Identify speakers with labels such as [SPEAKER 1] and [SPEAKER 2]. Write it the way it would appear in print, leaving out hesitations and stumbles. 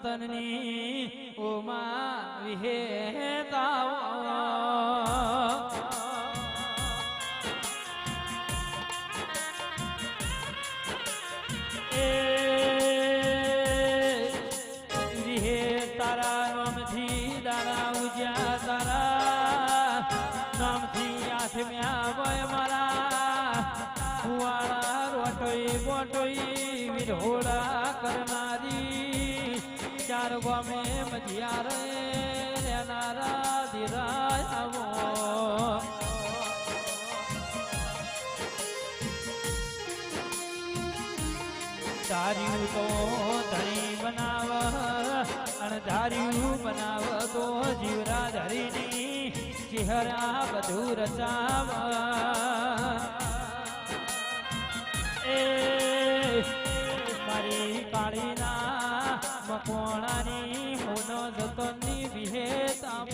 [SPEAKER 1] રતનની ઉમા વિહેતા તારા નામથી દાડા ઉજ્યા તારા નામથી આઠમ્યા વય મારા કુવાડા રોટોઈ બોટોઈ વિરહોડા કરનારી ચાર ગમે મજિયા રે રેનારા ધીરાય આવો ધાર્યું તો ધણી બનાવ અને ધાર્યું બનાવ તો જીવરા ધરીની ચહેરા બધું રચાવ એ મારી કાળીના મકોણાની હોનો જતનની વિહેતા